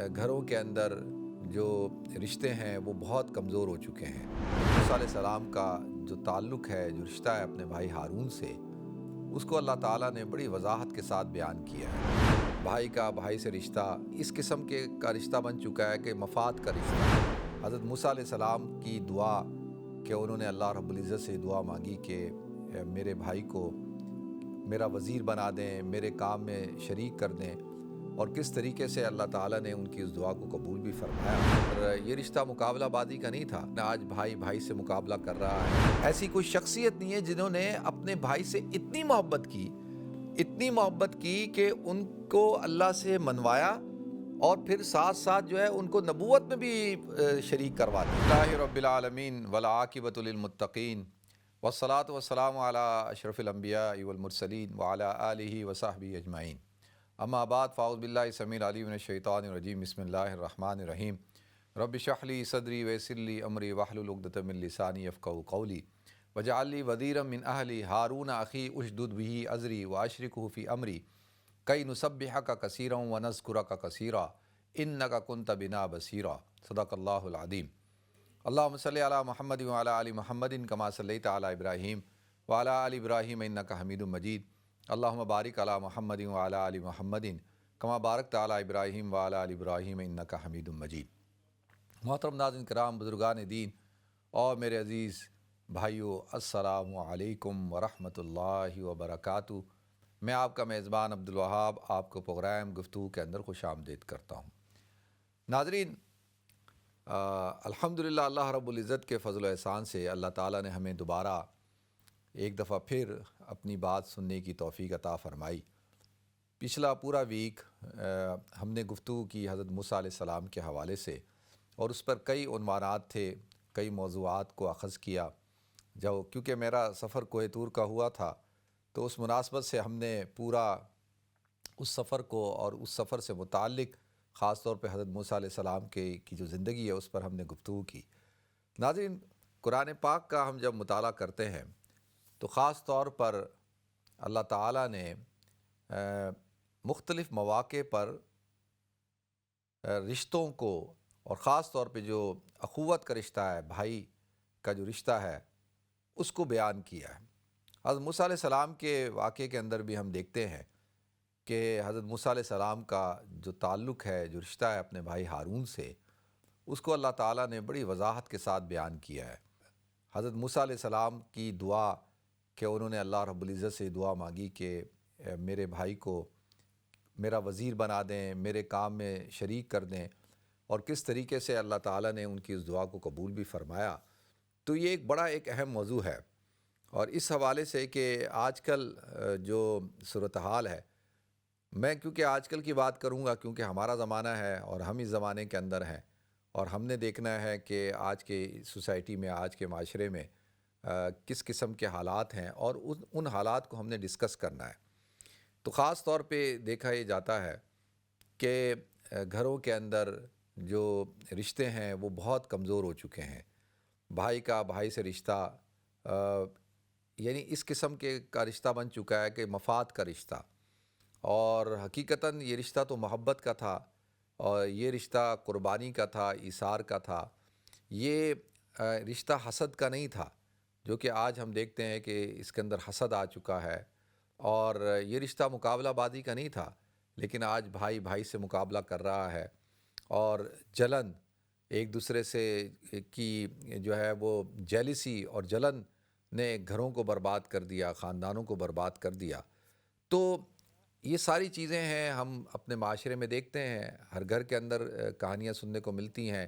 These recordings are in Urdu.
گھروں کے اندر جو رشتے ہیں وہ بہت کمزور ہو چکے ہیں۔ موسیٰ علیہ السلام کا جو تعلق ہے، جو رشتہ ہے اپنے بھائی ہارون سے، اس کو اللہ تعالیٰ نے بڑی وضاحت کے ساتھ بیان کیا ہے۔ بھائی کا بھائی سے رشتہ اس قسم کا رشتہ بن چکا ہے کہ مفاد کا رشتہ۔ حضرت موسیٰ علیہ السلام کی دعا کہ انہوں نے اللہ رب العزت سے دعا مانگی کہ میرے بھائی کو میرا وزیر بنا دیں، میرے کام میں شریک کر دیں، اور کس طریقے سے اللہ تعالیٰ نے ان کی اس دعا کو قبول بھی فرمایا۔ اور یہ رشتہ مقابلہ بازی کا نہیں تھا، آج بھائی بھائی سے مقابلہ کر رہا ہے۔ ایسی کوئی شخصیت نہیں ہے جنہوں نے اپنے بھائی سے اتنی محبت کی کہ ان کو اللہ سے منوایا اور پھر ساتھ ساتھ جو ہے ان کو نبوت میں بھی شریک کروا دیا۔ اللہ رب العالمین والعاقبۃ للمتقین والصلاۃ والسلام علی اشرف الانبیاء والمرسلین وعلی آلہ وصحبہ اجمعین، اما بعد فاعوذ باللہ السمیع العلیم من الشیطان الرجیم، بسم اللہ الرحمن الرحیم۔ رب اشرح لی صدری ویسر لی امری واحلل عقدۃ من لسانی یفقہوا قولی واجعل لی وزیرا من اہلی ہارون اخی اشدد بہ ازری واشرکہ فی امری کی نسبحک کثیرا ونذکرک کثیرا انک کنت بنا بصیرا، صدق اللہ العظیم۔ اللہم صلی علی محمد وعلی آل محمد کما صلیت علی ابراہیم وعلی آل ابراہیم انک حمید مجید، اللہم بارک علی محمد وعلی آل محمد کما بارکت علی ابراہیم وعلی آل ابراہیم انک حمید مجید۔ محترم ناظرین کرام، بزرگان دین اور میرے عزیز بھائیو، السلام علیکم ورحمۃ اللہ وبرکاتہ۔ میں آپ کا میزبان عبدالوہاب آپ کو پروگرام گفتگو کے اندر خوش آمدید کرتا ہوں۔ ناظرین، الحمدللہ اللہ رب العزت کے فضل و احسان سے اللہ تعالیٰ نے ہمیں دوبارہ ایک دفعہ پھر اپنی بات سننے کی توفیق عطا فرمائی۔ پچھلا پورا ویک ہم نے گفتگو کی حضرت موسیٰ علیہ السلام کے حوالے سے، اور اس پر کئی عنوانات تھے، کئی موضوعات کو اخذ کیا۔ کیونکہ میرا سفر کوہ طور کا ہوا تھا تو اس مناسبت سے ہم نے پورا اس سفر کو اور اس سفر سے متعلق خاص طور پہ حضرت موسیٰ علیہ السلام کی جو زندگی ہے اس پر ہم نے گفتگو کی۔ ناظرین، قرآن پاک کا ہم جب مطالعہ کرتے ہیں تو خاص طور پر اللہ تعالیٰ نے مختلف مواقع پر رشتوں کو، اور خاص طور پہ جو اخوت کا رشتہ ہے، بھائی کا جو رشتہ ہے، اس کو بیان کیا ہے۔ حضرت موسیٰ علیہ السلام کے واقعے کے اندر بھی ہم دیکھتے ہیں کہ حضرت موسیٰ علیہ السلام کا جو تعلق ہے، جو رشتہ ہے اپنے بھائی ہارون سے، اس کو اللہ تعالیٰ نے بڑی وضاحت کے ساتھ بیان کیا ہے۔ حضرت موسیٰ علیہ السلام کی دعا کہ انہوں نے اللہ رب العزت سے دعا مانگی کہ میرے بھائی کو میرا وزیر بنا دیں، میرے کام میں شریک کر دیں، اور کس طریقے سے اللہ تعالیٰ نے ان کی اس دعا کو قبول بھی فرمایا، تو یہ ایک اہم موضوع ہے۔ اور اس حوالے سے کہ آج کل جو صورتحال ہے، میں کیونکہ آج کل کی بات کروں گا کیونکہ ہمارا زمانہ ہے اور ہم اس زمانے کے اندر ہیں، اور ہم نے دیکھنا ہے کہ آج کے سوسائٹی میں، آج کے معاشرے میں کس قسم کے حالات ہیں، اور ان حالات کو ہم نے ڈسکس کرنا ہے۔ تو خاص طور پہ دیکھا یہ جاتا ہے کہ گھروں کے اندر جو رشتے ہیں وہ بہت کمزور ہو چکے ہیں۔ بھائی کا بھائی سے رشتہ یعنی اس قسم کا رشتہ بن چکا ہے کہ مفاد کا رشتہ، اور حقیقتاً یہ رشتہ تو محبت کا تھا، اور یہ رشتہ قربانی کا تھا، ایثار کا تھا۔ یہ رشتہ حسد کا نہیں تھا، جو کہ آج ہم دیکھتے ہیں کہ اس کے اندر حسد آ چکا ہے۔ اور یہ رشتہ مقابلہ بازی کا نہیں تھا، لیکن آج بھائی بھائی سے مقابلہ کر رہا ہے، اور جلن ایک دوسرے سے کی جو ہے وہ جیلسی اور جلن نے گھروں کو برباد کر دیا، خاندانوں کو برباد کر دیا۔ تو یہ ساری چیزیں ہیں، ہم اپنے معاشرے میں دیکھتے ہیں، ہر گھر کے اندر کہانیاں سننے کو ملتی ہیں۔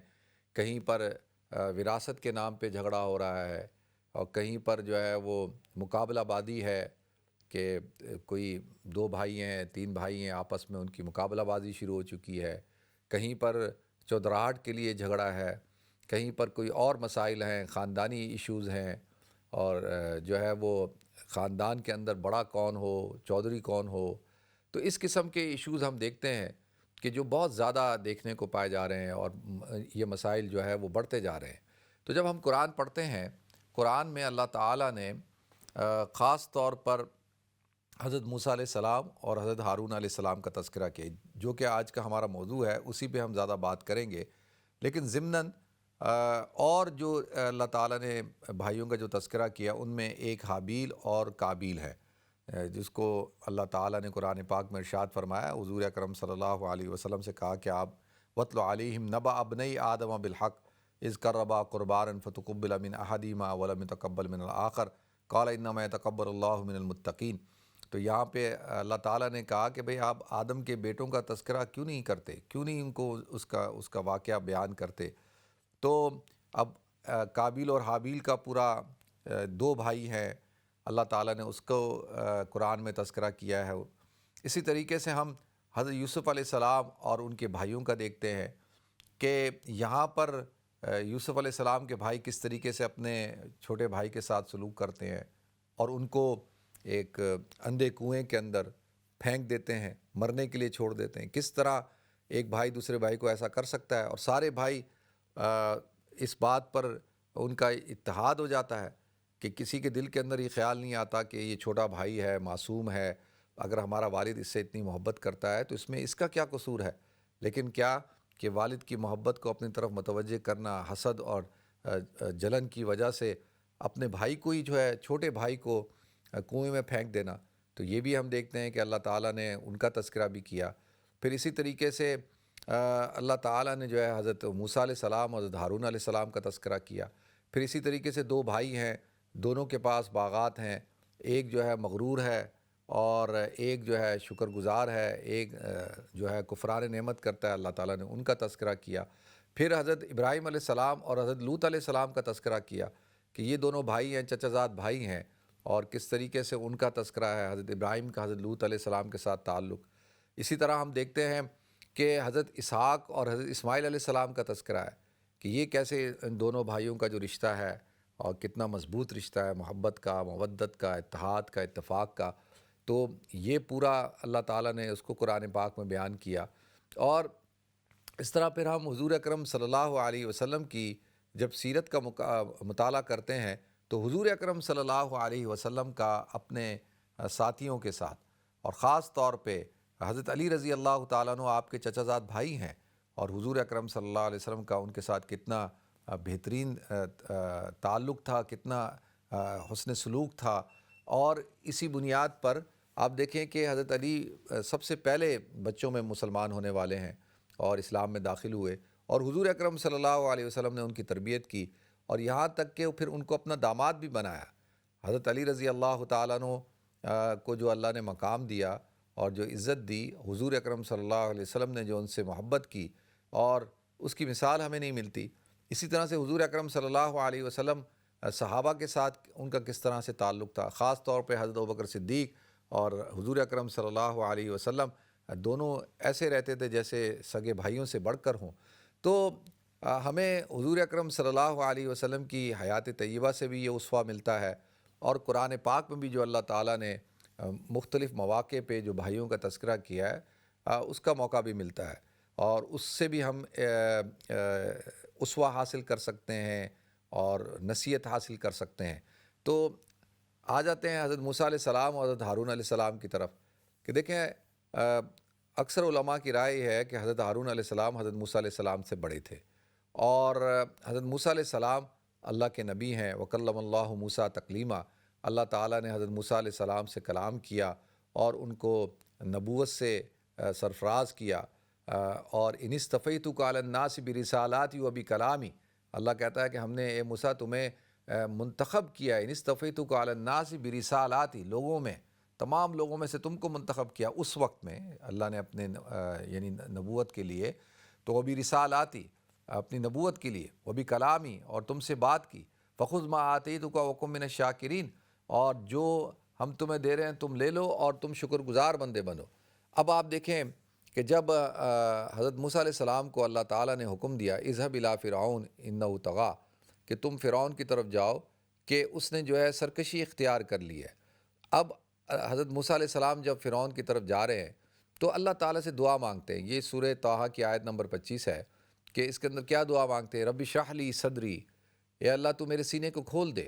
کہیں پر وراثت کے نام پہ جھگڑا ہو رہا ہے، اور کہیں پر جو ہے وہ مقابلہ بازی ہے کہ کوئی 2 بھائی ہیں، 3 بھائی ہیں، آپس میں ان کی مقابلہ بازی شروع ہو چکی ہے۔ کہیں پر چودراہٹ کے لیے جھگڑا ہے، کہیں پر کوئی اور مسائل ہیں، خاندانی ایشوز ہیں، اور جو ہے وہ خاندان کے اندر بڑا کون ہو، چودھری کون ہو۔ تو اس قسم کے ایشوز ہم دیکھتے ہیں کہ جو بہت زیادہ دیکھنے کو پائے جا رہے ہیں، اور یہ مسائل جو ہے وہ بڑھتے جا رہے ہیں۔ تو جب ہم قرآن پڑھتے ہیں، قرآن میں اللہ تعالیٰ نے خاص طور پر حضرت موسیٰ علیہ السلام اور حضرت ہارون علیہ السلام کا تذکرہ کیا، جو کہ آج کا ہمارا موضوع ہے، اسی پہ ہم زیادہ بات کریں گے۔ لیکن ضمناً اور جو اللہ تعالیٰ نے بھائیوں کا جو تذکرہ کیا، ان میں ایک حابیل اور قابیل ہے، جس کو اللہ تعالیٰ نے قرآن پاک میں ارشاد فرمایا، حضور اکرم صلی اللہ علیہ وسلم سے کہا کہ آپ وَاتْلُ عَلَيْهِمْ نَبَأَ ابْنَيْ آدَمَ بِالْحَقِّ إِذْ قَرَّبَا قُرْبَانًا فَتُقُبِّلَ مِنْ أَحَدِهِمَا وَلَمْ يَتَقَبَّلْ مِنَ الْآخَرِ قَالَ إِنَّمَا يَتَقَبَّلُ اللَّهُ مِنَ الْمُتَّقِينَ۔ تو یہاں پہ اللہ تعالیٰ نے کہا کہ بھئی آپ آدم کے بیٹوں کا تذکرہ کیوں نہیں کرتے، کیوں نہیں ان کو اس کا واقعہ بیان کرتے۔ تو اب قابیل اور حابیل کا پورا دو بھائی ہیں، اللہ تعالیٰ نے اس کو قرآن میں تذکرہ کیا ہے۔ اسی طریقے سے ہم حضرت یوسف علیہ السلام اور ان کے بھائیوں کا دیکھتے ہیں کہ یہاں پر یوسف علیہ السلام کے بھائی کس طریقے سے اپنے چھوٹے بھائی کے ساتھ سلوک کرتے ہیں اور ان کو ایک اندھے کنویں کے اندر پھینک دیتے ہیں، مرنے کے لیے چھوڑ دیتے ہیں۔ کس طرح ایک بھائی دوسرے بھائی کو ایسا کر سکتا ہے، اور سارے بھائی اس بات پر ان کا اتحاد ہو جاتا ہے کہ کسی کے دل کے اندر یہ خیال نہیں آتا کہ یہ چھوٹا بھائی ہے، معصوم ہے، اگر ہمارا والد اس سے اتنی محبت کرتا ہے تو اس میں اس کا کیا قصور ہے۔ لیکن کیا کہ والد کی محبت کو اپنی طرف متوجہ کرنا، حسد اور جلن کی وجہ سے اپنے بھائی کو ہی جو ہے، چھوٹے بھائی کو کنویں میں پھینک دینا، تو یہ بھی ہم دیکھتے ہیں کہ اللہ تعالیٰ نے ان کا تذکرہ بھی کیا۔ پھر اسی طریقے سے اللہ تعالیٰ نے جو ہے حضرت موسیٰ علیہ السلام اور حضرت ہارون علیہ السلام کا تذکرہ کیا۔ پھر اسی طریقے سے دو بھائی ہیں، دونوں کے پاس باغات ہیں، ایک جو ہے مغرور ہے اور ایک جو ہے شکر گزار ہے، ایک جو ہے کفران نعمت کرتا ہے، اللہ تعالیٰ نے ان کا تذکرہ کیا۔ پھر حضرت ابراہیم علیہ السلام اور حضرت لوط علیہ السلام کا تذکرہ کیا کہ یہ دونوں بھائی ہیں، چچا زاد بھائی ہیں، اور کس طریقے سے ان کا تذکرہ ہے، حضرت ابراہیم کا حضرت لوط علیہ السلام کے ساتھ تعلق۔ اسی طرح ہم دیکھتے ہیں کہ حضرت اسحاق اور حضرت اسماعیل علیہ السلام کا تذکرہ ہے کہ یہ کیسے ان دونوں بھائیوں کا جو رشتہ ہے اور کتنا مضبوط رشتہ ہے، محبت کا، مودت کا، اتحاد کا، اتفاق کا۔ تو یہ پورا اللہ تعالیٰ نے اس کو قرآن پاک میں بیان کیا۔ اور اس طرح پھر ہم حضور اکرم صلی اللہ علیہ وسلم کی جب سیرت کا مطالعہ کرتے ہیں تو حضور اکرم صلی اللہ علیہ وسلم کا اپنے ساتھیوں کے ساتھ، اور خاص طور پہ حضرت علی رضی اللہ تعالیٰ عنہ آپ کے چچا زاد بھائی ہیں، اور حضور اکرم صلی اللہ علیہ وسلم کا ان کے ساتھ کتنا بہترین تعلق تھا، کتنا حسن سلوک تھا۔ اور اسی بنیاد پر آپ دیکھیں کہ حضرت علی سب سے پہلے بچوں میں مسلمان ہونے والے ہیں اور اسلام میں داخل ہوئے، اور حضور اکرم صلی اللہ علیہ وسلم نے ان کی تربیت کی، اور یہاں تک کہ پھر ان کو اپنا داماد بھی بنایا۔ حضرت علی رضی اللہ تعالیٰ عنہ کو جو اللہ نے مقام دیا اور جو عزت دی، حضور اکرم صلی اللہ علیہ وسلم نے جو ان سے محبت کی، اور اس کی مثال ہمیں نہیں ملتی۔ اسی طرح سے حضور اکرم صلی اللہ علیہ وسلم صحابہ کے ساتھ ان کا کس طرح سے تعلق تھا، خاص طور پہ حضرت ابوبکر صدیق اور حضور اکرم صلی اللہ علیہ وسلم دونوں ایسے رہتے تھے جیسے سگے بھائیوں سے بڑھ کر ہوں۔ تو ہمیں حضور اکرم صلی اللہ علیہ وسلم کی حیات طیبہ سے بھی یہ اسوہ ملتا ہے، اور قرآن پاک میں بھی جو اللہ تعالیٰ نے مختلف مواقع پہ جو بھائیوں کا تذکرہ کیا ہے، اس کا موقع بھی ملتا ہے، اور اس سے بھی ہم اسوہ حاصل کر سکتے ہیں اور نصیحت حاصل کر سکتے ہیں۔ تو آ جاتے ہیں حضرت موسیٰ علیہ السلام اور حضرت ہارون علیہ السلام کی طرف کہ دیکھیں اکثر علماء کی رائے ہے کہ حضرت ہارون علیہ السلام حضرت موسیٰ علیہ السلام سے بڑے تھے، اور حضرت موسیٰ علیہ السلام اللہ کے نبی ہیں، وَكَلَّمَ اللَّهُ مُوسَىٰ تَكْلِيمًا، اللہ تعالیٰ نے حضرت موسیٰ علیہ السلام سے کلام کیا اور ان کو نبوت سے سرفراز کیا۔ اور اِنِ اصْطَفَيْتُكَ عَلَى النَّاسِ بِرِسَالَاتِي وَبِكَلَامِي، اللہ کہتا ہے کہ ہم نے اے موسیٰ تمہیں منتخب کیا، اِنِ اصْطَفَيْتُكَ عَلَى النَّاسِ بِرِسَالَاتِي، لوگوں میں، تمام لوگوں میں سے تم کو منتخب کیا اس وقت میں اللہ نے اپنے یعنی نبوت کے لیے، تو وہ بھی رسالاتی، اپنی نبوت کے لیے، وہ بھی کلامی، اور تم سے بات کی، فخذ ما آتیتک وکن من الشاکرین، اور جو ہم تمہیں دے رہے ہیں تم لے لو اور تم شکر گزار بندے بنو۔ اب آپ دیکھیں کہ جب حضرت موسیٰ علیہ السلام کو اللہ تعالیٰ نے حکم دیا اذهب الی فرعون انہ طغی، کہ تم فرعون کی طرف جاؤ کہ اس نے جو ہے سرکشی اختیار کر لی ہے۔ اب حضرت موسیٰ علیہ السلام جب فرعون کی طرف جا رہے ہیں تو اللہ تعالیٰ سے دعا مانگتے ہیں۔ یہ سورہ طٰہٰ کی آیت نمبر 25 ہے کہ اس کے اندر کیا دعا مانگتے ہیں، رب اشرح لی صدری، اے اللہ تو میرے سینے کو کھول دے۔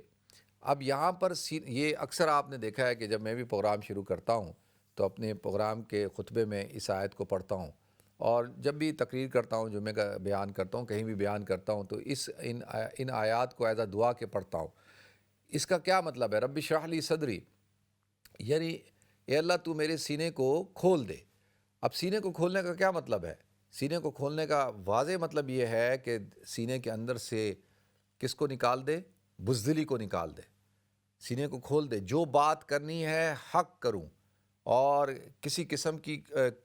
اب یہاں پر یہ اکثر آپ نے دیکھا ہے کہ جب میں بھی پروگرام شروع کرتا ہوں تو اپنے پروگرام کے خطبے میں اس آیت کو پڑھتا ہوں، اور جب بھی تقریر کرتا ہوں، جمعے کا بیان کرتا ہوں، کہیں بھی بیان کرتا ہوں، تو ان آیات کو ایز اے دعا کے پڑھتا ہوں۔ اس کا کیا مطلب ہے؟ رب اشرح لی صدری، یعنی اے اللہ تو میرے سینے کو کھول دے۔ اب سینے کو کھولنے کا کیا مطلب ہے؟ سینے کو کھولنے کا واضح مطلب یہ ہے کہ سینے کے اندر سے کس کو نکال دے؟ بزدلی کو نکال دے، سینے کو کھول دے۔ جو بات کرنی ہے حق کروں، اور کسی قسم کی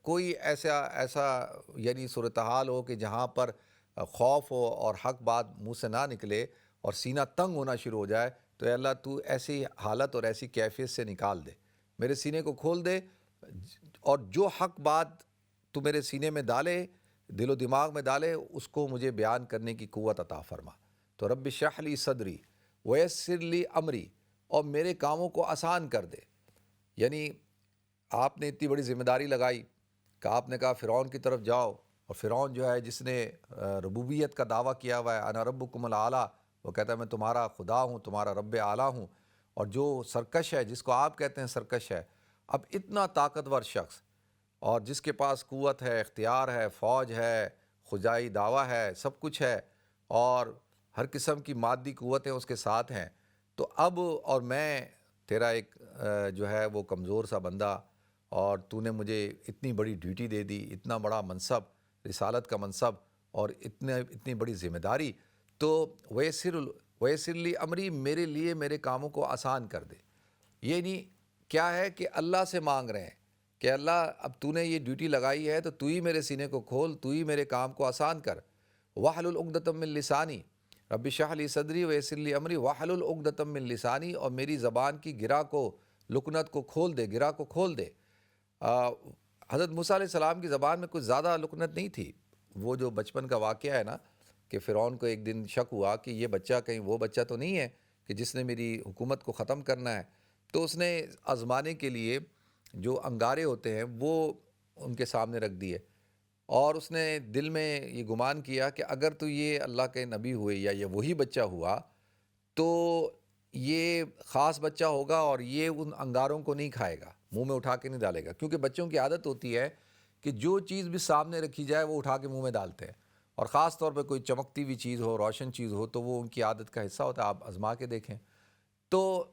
کوئی ایسا یعنی صورتحال ہو کہ جہاں پر خوف ہو اور حق بات منہ سے نہ نکلے اور سینہ تنگ ہونا شروع ہو جائے، تو اے اللہ تو ایسی حالت اور ایسی کیفیت سے نکال دے، میرے سینے کو کھول دے، اور جو حق بات تو میرے سینے میں ڈالے، دل و دماغ میں ڈالے، اس کو مجھے بیان کرنے کی قوت عطا فرما۔ تو رب اشرح لی صدری ویسر لی امری، اور میرے کاموں کو آسان کر دے۔ یعنی آپ نے اتنی بڑی ذمہ داری لگائی کہ آپ نے کہا فرعون کی طرف جاؤ، اور فرعون جو ہے جس نے ربوبیت کا دعویٰ کیا ہوا ہے، انا ربکم الاعلیٰ، وہ کہتا ہے میں تمہارا خدا ہوں، تمہارا رب اعلیٰ ہوں، اور جو سرکش ہے، جس کو آپ کہتے ہیں سرکش ہے، اب اتنا طاقتور شخص اور جس کے پاس قوت ہے، اختیار ہے، فوج ہے، خدائی دعویٰ ہے، سب کچھ ہے، اور ہر قسم کی مادی قوتیں اس کے ساتھ ہیں، تو اب اور میں تیرا ایک جو ہے وہ کمزور سا بندہ، اور تو نے مجھے اتنی بڑی ڈیوٹی دے دی، اتنا بڑا منصب، رسالت کا منصب، اور اتنی بڑی ذمہ داری، تو ویسر لی امری، میرے لیے میرے کاموں کو آسان کر دے۔ یہ نہیں کیا ہے کہ اللہ سے مانگ رہے ہیں کہ اللہ اب تو نے یہ ڈیوٹی لگائی ہے، تو تو ہی میرے سینے کو کھول، تو ہی میرے کام کو آسان کر۔ واحلل عقدۃ من لسانی، رب اشرح لی صدری ویسر لی امری واحلل عقدۃ من لسانی، اور میری زبان کی گرہ کو، لکنت کو کھول دے، گرہ کو کھول دے۔ حضرت موسیٰ علیہ السلام کی زبان میں کچھ زیادہ لکنت نہیں تھی۔ وہ جو بچپن کا واقعہ ہے نا، کہ فرعون کو ایک دن شک ہوا کہ یہ بچہ کہیں وہ بچہ تو نہیں ہے کہ جس نے میری حکومت کو ختم کرنا ہے، تو اس نے آزمانے کے لیے جو انگارے ہوتے ہیں وہ ان کے سامنے رکھ دیے، اور اس نے دل میں یہ گمان کیا کہ اگر تو یہ اللہ کے نبی ہوئے یا یہ وہی بچہ ہوا تو یہ خاص بچہ ہوگا، اور یہ ان انگاروں کو نہیں کھائے گا، منہ میں اٹھا کے نہیں ڈالے گا، کیونکہ بچوں کی عادت ہوتی ہے کہ جو چیز بھی سامنے رکھی جائے وہ اٹھا کے منہ میں ڈالتے ہیں، اور خاص طور پہ کوئی چمکتی ہوئی چیز ہو، روشن چیز ہو، تو وہ ان کی عادت کا حصہ ہوتا ہے۔ آپ آزما کے دیکھیں۔ تو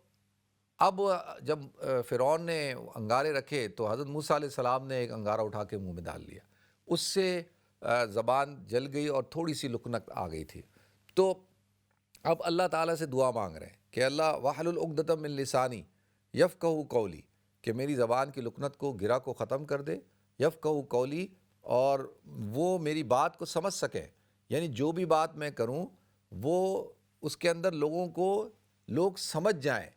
اب جب فرعون نے انگارے رکھے تو حضرت موسیٰ علیہ السلام نے ایک انگارہ اٹھا کے منہ میں ڈال لیا، اس سے زبان جل گئی اور تھوڑی سی لکنت آ گئی تھی۔ تو اب اللہ تعالیٰ سے دعا مانگ رہے ہیں کہ اللہ واحلل عقدۃ من لسانی یفقہوا قولی، کہ میری زبان کی لکنت کو، گرہ کو ختم کر دے، یفقہوا قولی، اور وہ میری بات کو سمجھ سکیں، یعنی جو بھی بات میں کروں وہ اس کے اندر لوگ سمجھ جائیں۔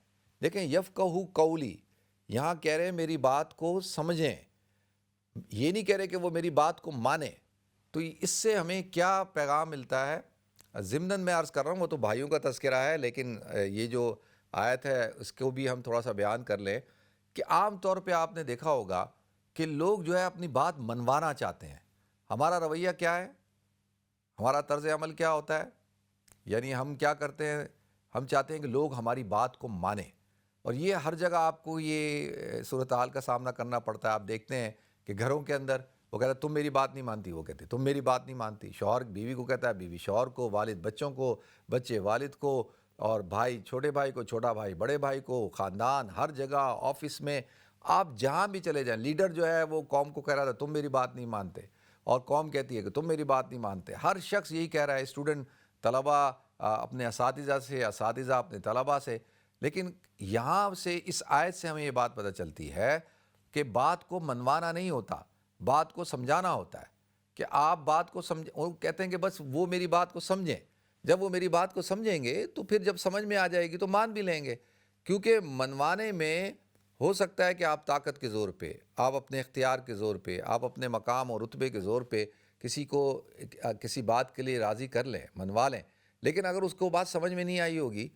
دیکھیں یفقہوا قولی، یہاں کہہ رہے ہیں میری بات کو سمجھیں، یہ نہیں کہہ رہے کہ وہ میری بات کو مانیں۔ تو اس سے ہمیں کیا پیغام ملتا ہے؟ ضمناً میں عرض کر رہا ہوں، وہ تو بھائیوں کا تذکرہ ہے، لیکن یہ جو آیت ہے اس کو بھی ہم تھوڑا سا بیان کر لیں کہ عام طور پہ آپ نے دیکھا ہوگا کہ لوگ جو ہے اپنی بات منوانا چاہتے ہیں۔ ہمارا رویہ کیا ہے؟ ہمارا طرز عمل کیا ہوتا ہے؟ یعنی ہم کیا کرتے ہیں؟ ہم چاہتے ہیں کہ لوگ ہماری بات کو مانیں، اور یہ ہر جگہ آپ کو یہ صورتحال کا سامنا کرنا پڑتا ہے۔ آپ دیکھتے ہیں کہ گھروں کے اندر وہ کہتا ہے تم میری بات نہیں مانتی، وہ کہتے تم میری بات نہیں مانتی، شوہر بیوی کو کہتا ہے، بیوی شوہر کو، والد بچوں کو، بچے والد کو، اور بھائی چھوٹے بھائی کو، چھوٹا بھائی بڑے بھائی کو، خاندان، ہر جگہ، آفس میں، آپ جہاں بھی چلے جائیں، لیڈر جو ہے وہ قوم کو کہہ رہا تھا تم میری بات نہیں مانتے، اور قوم کہتی ہے کہ تم میری بات نہیں مانتے۔ ہر شخص یہی کہہ رہا ہے، اسٹوڈنٹ، طلباء اپنے اساتذہ سے، اساتذہ اپنے طلباء سے۔ لیکن یہاں سے اس آیت سے ہمیں یہ بات پتہ چلتی ہے کہ بات کو منوانا نہیں ہوتا، بات کو سمجھانا ہوتا ہے، کہ آپ بات کو وہ کہتے ہیں کہ بس وہ میری بات کو سمجھیں۔ جب وہ میری بات کو سمجھیں گے تو پھر جب سمجھ میں آ جائے گی تو مان بھی لیں گے، کیونکہ منوانے میں ہو سکتا ہے کہ آپ طاقت کے زور پہ، آپ اپنے اختیار کے زور پہ، آپ اپنے مقام اور رتبے کے زور پہ کسی کو کسی بات کے لیے راضی کر لیں، منوا لیں، لیکن اگر اس کو بات سمجھ میں نہیں آئی ہوگی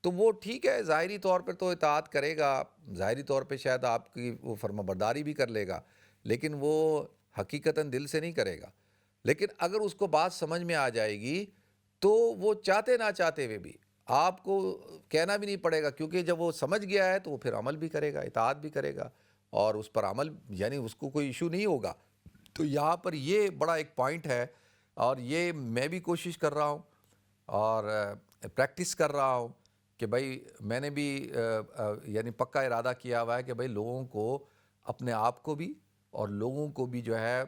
تو وہ ٹھیک ہے، ظاہری طور پر تو اطاعت کرے گا، ظاہری طور پہ شاید آپ کی وہ فرما برداری بھی کر لے گا، لیکن وہ حقیقتاً دل سے نہیں کرے گا۔ لیکن اگر اس کو بات سمجھ میں آ جائے گی تو وہ چاہتے نہ چاہتے ہوئے بھی آپ کو کہنا بھی نہیں پڑے گا، کیونکہ جب وہ سمجھ گیا ہے تو وہ پھر عمل بھی کرے گا، اطاعت بھی کرے گا، اور اس پر عمل یعنی اس کو کوئی ایشو نہیں ہوگا۔ تو یہاں پر یہ بڑا ایک پوائنٹ ہے، اور یہ میں بھی کوشش کر رہا ہوں اور پریکٹس کر رہا ہوں کہ بھائی میں نے بھی یعنی پکا ارادہ کیا ہوا ہے کہ بھائی لوگوں کو، اپنے آپ کو بھی اور لوگوں کو بھی جو ہے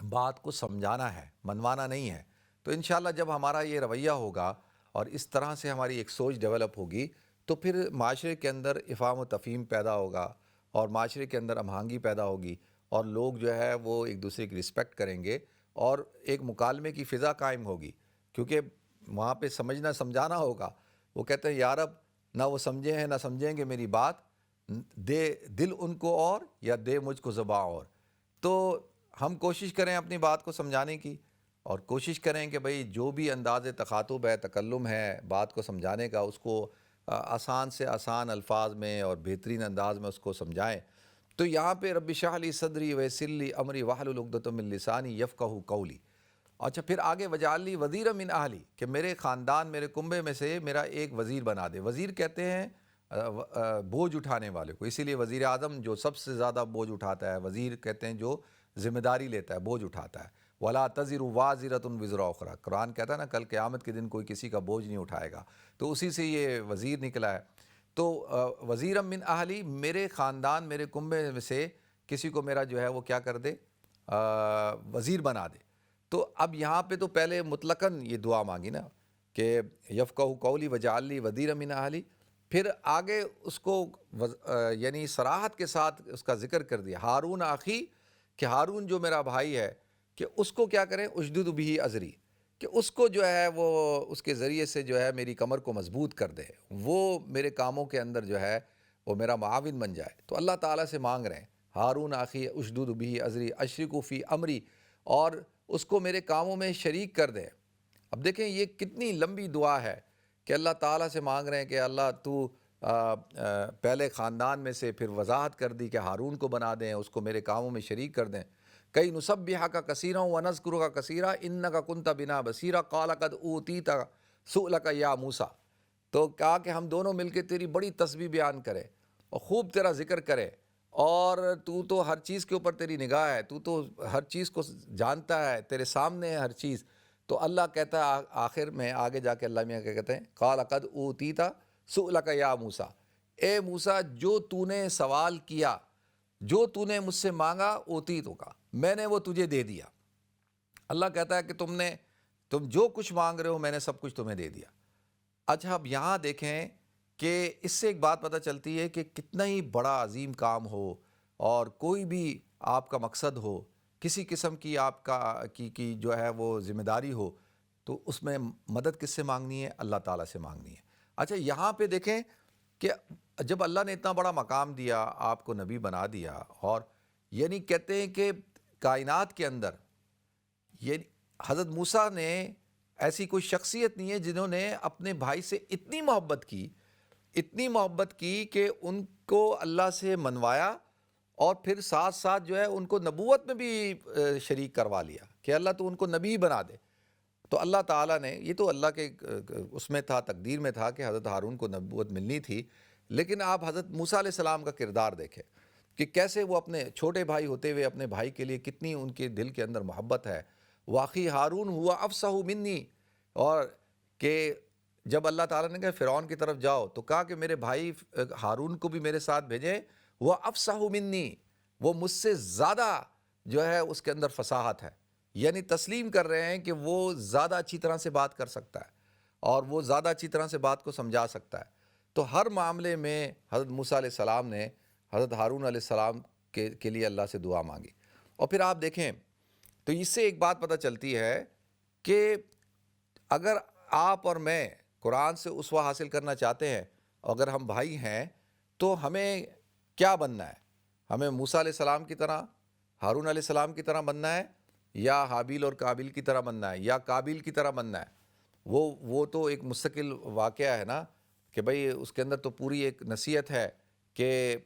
بات کو سمجھانا ہے، منوانا نہیں ہے۔ تو انشاءاللہ جب ہمارا یہ رویہ ہوگا اور اس طرح سے ہماری ایک سوچ ڈیولپ ہوگی، تو پھر معاشرے کے اندر افہام و تفہیم پیدا ہوگا، اور معاشرے کے اندر ہم آہنگی پیدا ہوگی، اور لوگ جو ہے وہ ایک دوسرے کی رسپیکٹ کریں گے، اور ایک مکالمے کی فضا قائم ہوگی، کیونکہ وہاں پہ سمجھنا سمجھانا ہوگا۔ وہ کہتے ہیں یا رب، نہ وہ سمجھے ہیں نہ سمجھیں گے میری بات، دے دل ان کو اور یا دے مجھ کو زباں اور۔ تو ہم کوشش کریں اپنی بات کو سمجھانے کی، اور کوشش کریں کہ بھئی جو بھی انداز تخاطب ہے، تکلم ہے بات کو سمجھانے کا، اس کو آسان سے آسان الفاظ میں اور بہترین انداز میں اس کو سمجھائیں۔ تو یہاں پہ رب اشرح لی صدری ویسر لی امری واحلل عقدۃ من لسانی یفقہوا قولی۔ اچھا پھر آگے وجعل لی وزیرا من اہلی، کہ میرے خاندان، میرے کنبے میں سے میرا ایک وزیر بنا دے۔ وزیر کہتے ہیں بوجھ اٹھانے والے کو، اسی لیے وزیر اعظم جو سب سے زیادہ بوجھ اٹھاتا ہے، وزیر کہتے ہیں جو ذمہ داری لیتا ہے، بوجھ اٹھاتا ہے۔ وَلَا تَزِرُ وَازِرَةٌ وِزْرَ أُخْرَىٰ، قرآن کہتا ہے نا کل قیامت کے دن کوئی کسی کا بوجھ نہیں اٹھائے گا، تو اسی سے یہ وزیر نکلا ہے۔ تو وزیرا من اہلی، میرے خاندان، میرے کنبے میں سے کسی کو میرا جو ہے وہ کیا کر دے، وزیر بنا دے۔ تو اب یہاں پہ تو پہلے مطلقاً یہ دعا مانگی نا کہ یفقہوا قولی وجعل لی وزیرا من اہلی، پھر آگے اس کو یعنی صراحت کے ساتھ اس کا ذکر کر دیا، ہارون اخی، کہ ہارون جو میرا بھائی ہے، کہ اس کو کیا کریں، اشدد بہ ازری، کہ اس کو جو ہے وہ اس کے ذریعے سے جو ہے میری کمر کو مضبوط کر دے، وہ میرے کاموں کے اندر جو ہے وہ میرا معاون بن جائے۔ تو اللہ تعالیٰ سے مانگ رہے ہیں، ہارون اخی اشدد بہ ازری اشرکہ فی امری، اور اس کو میرے کاموں میں شریک کر دیں۔ اب دیکھیں یہ کتنی لمبی دعا ہے کہ اللہ تعالیٰ سے مانگ رہے ہیں کہ اللہ تو پہلے خاندان میں سے پھر وضاحت کر دی کہ ہارون کو بنا دیں، اس کو میرے کاموں میں شریک کر دیں۔ کئی نسبحک کثیرا ونذکرک کثیرا انک کنت بنا بصیرا قال قد اوتیت سؤلک یا موسیٰ۔ تو کہا کہ ہم دونوں مل کے تیری بڑی تسبیح بیان کریں اور خوب تیرا ذکر کریں، اور تو ہر چیز کے اوپر تیری نگاہ ہے، تو ہر چیز کو جانتا ہے، تیرے سامنے ہے ہر چیز۔ تو اللہ کہتا ہے آخر میں آگے جا کے اللہ میاں کیا کہتے ہیں، قال قد اوتیت سؤلک یا موسیٰ، اے موسیٰ جو تو نے سوال کیا، جو تو نے مجھ سے مانگا، اوتیتو کا، میں نے وہ تجھے دے دیا۔ اللہ کہتا ہے کہ تم جو کچھ مانگ رہے ہو میں نے سب کچھ تمہیں دے دیا۔ اچھا اب یہاں دیکھیں کہ اس سے ایک بات پتہ چلتی ہے کہ کتنا ہی بڑا عظیم کام ہو اور کوئی بھی آپ کا مقصد ہو، کسی قسم کی آپ کی جو ہے وہ ذمہ داری ہو، تو اس میں مدد کس سے مانگنی ہے؟ اللہ تعالیٰ سے مانگنی ہے۔ اچھا یہاں پہ دیکھیں کہ جب اللہ نے اتنا بڑا مقام دیا، آپ کو نبی بنا دیا، اور یعنی کہتے ہیں کہ کائنات کے اندر یہ حضرت موسیٰ نے ایسی کوئی شخصیت نہیں ہے جنہوں نے اپنے بھائی سے اتنی محبت کی کہ ان کو اللہ سے منوایا، اور پھر ساتھ ساتھ جو ہے ان کو نبوت میں بھی شریک کروا لیا کہ اللہ تو ان کو نبی بنا دے۔ تو اللہ تعالیٰ نے، یہ تو اللہ کے اس میں تھا، تقدیر میں تھا کہ حضرت ہارون کو نبوت ملنی تھی، لیکن آپ حضرت موسیٰ علیہ السلام کا کردار دیکھیں کہ کیسے وہ اپنے چھوٹے بھائی ہوتے ہوئے اپنے بھائی کے لیے کتنی ان کے دل کے اندر محبت ہے۔ واقعی ہارون ہوا افصح منی، اور کہ جب اللہ تعالیٰ نے کہا فرعون کی طرف جاؤ تو کہا کہ میرے بھائی ہارون کو بھی میرے ساتھ بھیجیں، وہ افصح منی، وہ مجھ سے زیادہ جو ہے اس کے اندر فصاحت ہے، یعنی تسلیم کر رہے ہیں کہ وہ زیادہ اچھی طرح سے بات کر سکتا ہے اور وہ زیادہ اچھی طرح سے بات کو سمجھا سکتا ہے۔ تو ہر معاملے میں حضرت موسیٰ علیہ السلام نے حضرت ہارون علیہ السلام کے لیے اللہ سے دعا مانگی۔ اور پھر آپ دیکھیں تو اس سے ایک بات پتہ چلتی ہے کہ اگر آپ اور میں قرآن سے اسوہ حاصل کرنا چاہتے ہیں، اگر ہم بھائی ہیں، تو ہمیں کیا بننا ہے؟ ہمیں موسیٰ علیہ السلام کی طرح، ہارون علیہ السلام کی طرح بننا ہے، یا حابیل اور قابیل کی طرح بننا ہے، یا قابیل کی طرح بننا ہے؟ وہ تو ایک مستقل واقعہ ہے نا، کہ بھئی اس کے اندر تو پوری ایک نصیحت ہے کہ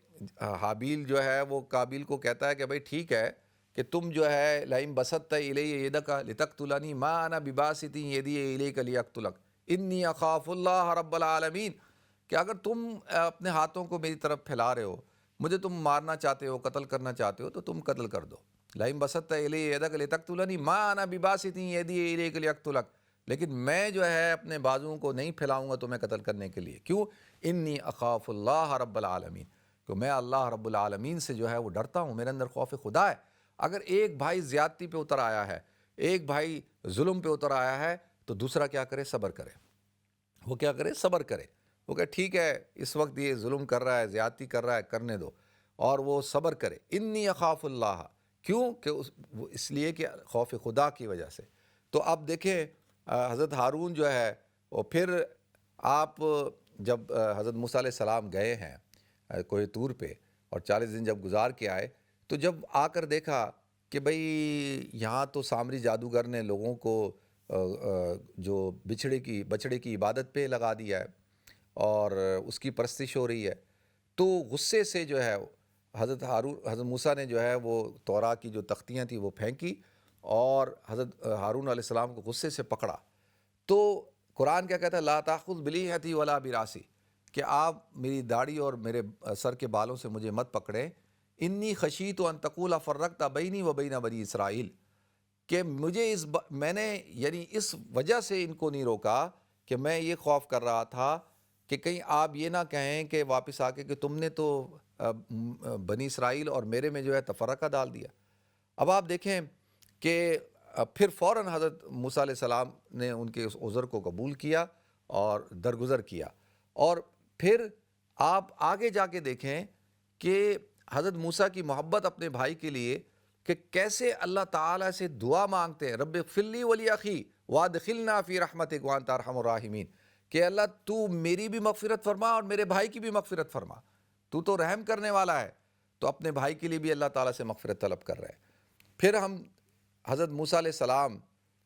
حابیل جو ہے وہ قابیل کو کہتا ہے کہ بھئی ٹھیک ہے کہ تم جو ہے لئن بسطت الی یدک لتقتلنی ما انا بباسط یدی الیک لیقتلک انی اخاف اللہ رب العالمین، کہ اگر تم اپنے ہاتھوں کو میری طرف پھیلا رہے ہو، مجھے تم مارنا چاہتے ہو، قتل کرنا چاہتے ہو، تو تم قتل کر دو۔ لئن بسطت الی یدک لتقتلنی ما انا بباسط یدی الیک لیقتلک، لیکن میں جو ہے اپنے بازوؤں کو نہیں پھیلاؤں گا تمہیں قتل کرنے کے لیے۔ کیوں؟ انی اخاف اللہ رب العالمین، کہ میں اللہ رب العالمین سے جو ہے وہ ڈرتا ہوں، میرے اندر خوف خدا ہے۔ اگر ایک بھائی زیادتی پہ اتر آیا ہے، ایک بھائی ظلم پہ اتر آیا ہے، تو دوسرا کیا کرے؟ صبر کرے۔ وہ کیا کرے؟ صبر کرے۔ وہ کہ ٹھیک ہے، اس وقت یہ ظلم کر رہا ہے، زیادتی کر رہا ہے، کرنے دو، اور وہ صبر کرے۔ انی اخاف اللہ، کیوں؟ کہ اس لیے کہ خوف خدا کی وجہ سے۔ تو اب دیکھیں حضرت ہارون جو ہے وہ پھر آپ جب حضرت موسیٰ علیہ السلام گئے ہیں کوہ طور پہ اور 40 دن جب گزار کے آئے، تو جب آ کر دیکھا کہ بھئی یہاں تو سامری جادوگر نے لوگوں کو جو بچڑے کی عبادت پہ لگا دیا ہے اور اس کی پرستش ہو رہی ہے، تو غصے سے جو ہے حضرت موسیٰ نے جو ہے وہ توراہ کی جو تختیاں تھیں وہ پھینکی اور حضرت ہارون علیہ السلام کو غصے سے پکڑا۔ تو قرآن کیا کہتا ہے؟ لا تاخذ بلیہتی ولا براسی، کہ آپ میری داڑھی اور میرے سر کے بالوں سے مجھے مت پکڑیں۔ انی خشیت ان تقول فرقت بینی و بین بنی اسرائیل، کہ مجھے میں نے یعنی اس وجہ سے ان کو نہیں روکا کہ میں یہ خوف کر رہا تھا کہ کہیں آپ یہ نہ کہیں کہ واپس آ کے کہ تم نے تو بنی اسرائیل اور میرے میں جو ہے تفرقہ ڈال دیا۔ اب آپ دیکھیں کہ پھر فوراً حضرت موسیٰ علیہ السلام نے ان کے اس عذر کو قبول کیا اور درگزر کیا۔ اور پھر آپ آگے جا کے دیکھیں کہ حضرت موسیٰ کی محبت اپنے بھائی کے لیے کہ کیسے اللہ تعالیٰ سے دعا مانگتے ہیں، رب اغفر لی ولی اخی وادخلنا فی رحمتک وانت ارحم الراحمین، کہ اللہ تو میری بھی مغفرت فرما اور میرے بھائی کی بھی مغفرت فرما، تو رحم کرنے والا ہے۔ تو اپنے بھائی کے لیے بھی اللہ تعالیٰ سے مغفرت طلب کر رہے ہیں۔ پھر ہم حضرت موسیٰ علیہ السلام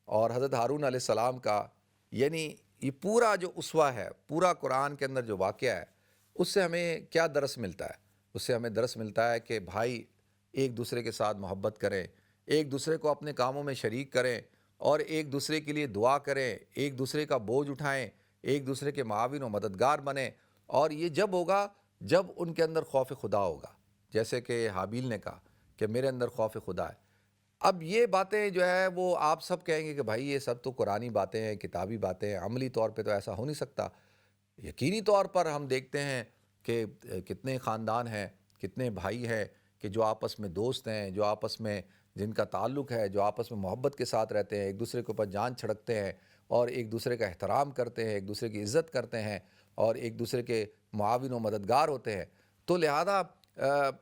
اور حضرت ہارون علیہ السلام کا یعنی یہ پورا جو اسوہ ہے، پورا قرآن کے اندر جو واقعہ ہے، اس سے ہمیں کیا درس ملتا ہے؟ اس سے ہمیں درس ملتا ہے کہ بھائی ایک دوسرے کے ساتھ محبت کریں، ایک دوسرے کو اپنے کاموں میں شریک کریں اور ایک دوسرے کے لیے دعا کریں، ایک دوسرے کا بوجھ اٹھائیں، ایک دوسرے کے معاون و مددگار بنیں۔ اور یہ جب ہوگا جب ان کے اندر خوف خدا ہوگا، جیسے کہ حابیل نے کہا کہ میرے اندر خوف خدا ہے۔ اب یہ باتیں جو ہے وہ آپ سب کہیں گے کہ بھائی یہ سب تو قرآنی باتیں ہیں، کتابی باتیں ہیں، عملی طور پہ تو ایسا ہو نہیں سکتا۔ یقینی طور پر ہم دیکھتے ہیں کہ کتنے خاندان ہیں، کتنے بھائی ہیں کہ جو آپس میں دوست ہیں، جو آپس میں جن کا تعلق ہے، جو آپس میں محبت کے ساتھ رہتے ہیں، ایک دوسرے کے اوپر جان چھڑکتے ہیں اور ایک دوسرے کا احترام کرتے ہیں، ایک دوسرے کی عزت کرتے ہیں اور ایک دوسرے کے معاون و مددگار ہوتے ہیں۔ تو لہذا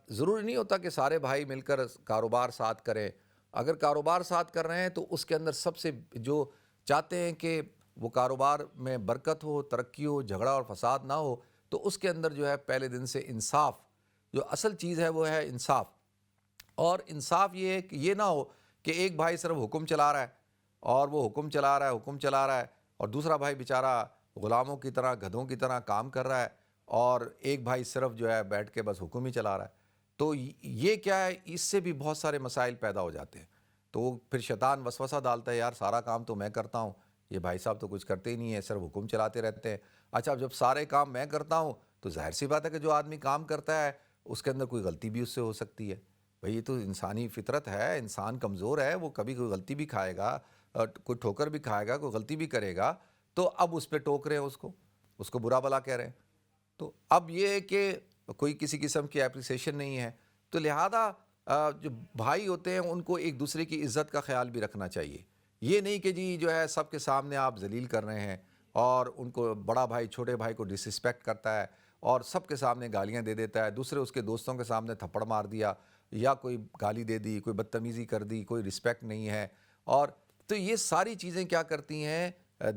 ضروری نہیں ہوتا کہ سارے بھائی مل کر کاروبار ساتھ کریں۔ اگر کاروبار ساتھ کر رہے ہیں تو اس کے اندر سب سے جو چاہتے ہیں کہ وہ کاروبار میں برکت ہو، ترقی ہو، جھگڑا اور فساد نہ ہو، تو اس کے اندر جو ہے پہلے دن سے انصاف، جو اصل چیز ہے وہ ہے انصاف۔ اور انصاف یہ ہے کہ یہ نہ ہو کہ ایک بھائی صرف حکم چلا رہا ہے اور وہ حکم چلا رہا ہے اور دوسرا بھائی بیچارہ غلاموں کی طرح، گدھوں کی طرح کام کر رہا ہے اور ایک بھائی صرف جو ہے بیٹھ کے بس حکم ہی چلا رہا ہے۔ تو یہ کیا ہے؟ اس سے بھی بہت سارے مسائل پیدا ہو جاتے ہیں۔ تو پھر شیطان وسوسہ ڈالتا ہے، یار سارا کام تو میں کرتا ہوں، یہ بھائی صاحب تو کچھ کرتے ہی نہیں ہیں، صرف حکم چلاتے رہتے ہیں۔ اچھا، جب سارے کام میں کرتا ہوں تو ظاہر سی بات ہے کہ جو آدمی کام کرتا ہے اس کے اندر کوئی غلطی بھی اس سے ہو سکتی ہے۔ بھئی یہ تو انسانی فطرت ہے، انسان کمزور ہے، وہ کبھی کوئی غلطی بھی کھائے گا، کوئی ٹھوکر بھی کھائے گا، کوئی غلطی بھی کرے گا، تو اب اس پہ ٹوک رہے ہیں، اس کو برا بلا کہہ رہے ہیں۔ تو اب یہ ہے کہ کوئی کسی قسم کی اپریسیشن نہیں ہے۔ تو لہذا جو بھائی ہوتے ہیں ان کو ایک دوسرے کی عزت کا خیال بھی رکھنا چاہیے۔ یہ نہیں کہ جی جو ہے سب کے سامنے آپ ذلیل کر رہے ہیں اور ان کو بڑا بھائی چھوٹے بھائی کو ڈس رسپیکٹ کرتا ہے اور سب کے سامنے گالیاں دے دیتا ہے، دوسرے اس کے دوستوں کے سامنے تھپڑ مار دیا یا کوئی گالی دے دی، کوئی بدتمیزی کر دی، کوئی رسپیکٹ نہیں ہے۔ اور تو یہ ساری چیزیں کیا کرتی ہیں؟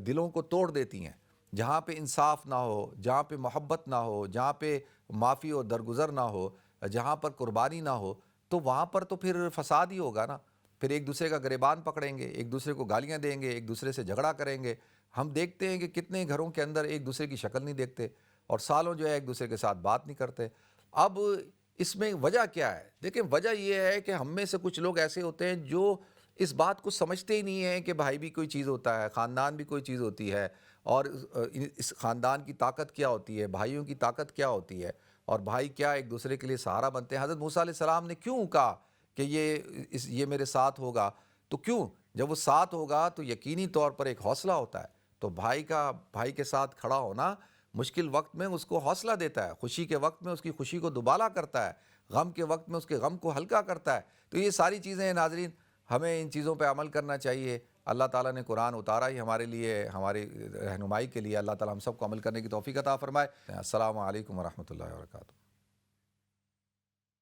دلوں کو توڑ دیتی ہیں۔ جہاں پہ انصاف نہ ہو، جہاں پہ محبت نہ ہو، جہاں پہ معافی اور درگزر نہ ہو، جہاں پر قربانی نہ ہو، تو وہاں پر تو پھر فساد ہی ہوگا نا۔ پھر ایک دوسرے کا گریبان پکڑیں گے، ایک دوسرے کو گالیاں دیں گے، ایک دوسرے سے جھگڑا کریں گے۔ ہم دیکھتے ہیں کہ کتنے گھروں کے اندر ایک دوسرے کی شکل نہیں دیکھتے اور سالوں جو ہے ایک دوسرے کے ساتھ بات نہیں کرتے۔ اب اس میں وجہ کیا ہے؟ دیکھیں وجہ یہ ہے کہ ہم میں سے کچھ لوگ ایسے ہوتے ہیں جو اس بات کو سمجھتے ہی نہیں ہیں کہ بھائی بھی کوئی چیز ہوتا ہے، خاندان بھی کوئی چیز ہوتی ہے، اور اس خاندان کی طاقت کیا ہوتی ہے، بھائیوں کی طاقت کیا ہوتی ہے، اور بھائی کیا ایک دوسرے کے لیے سہارا بنتے ہیں۔ حضرت موسیٰ علیہ السلام نے کیوں کہا کہ یہ میرے ساتھ ہوگا؟ تو کیوں؟ جب وہ ساتھ ہوگا تو یقینی طور پر ایک حوصلہ ہوتا ہے۔ تو بھائی کے ساتھ کھڑا ہونا مشکل وقت میں اس کو حوصلہ دیتا ہے، خوشی کے وقت میں اس کی خوشی کو دوبالا کرتا ہے، غم کے وقت میں اس کے غم کو ہلکا کرتا ہے۔ تو یہ ساری چیزیں ہیں ناظرین، ہمیں ان چیزوں پہ عمل کرنا چاہیے۔ اللہ تعالیٰ نے قرآن اتارا ہی ہمارے لیے، ہماری رہنمائی کے لیے۔ اللہ تعالیٰ ہم سب کو عمل کرنے کی توفیق عطا فرمائے۔ السلام علیکم ورحمۃ اللہ وبرکاتہ۔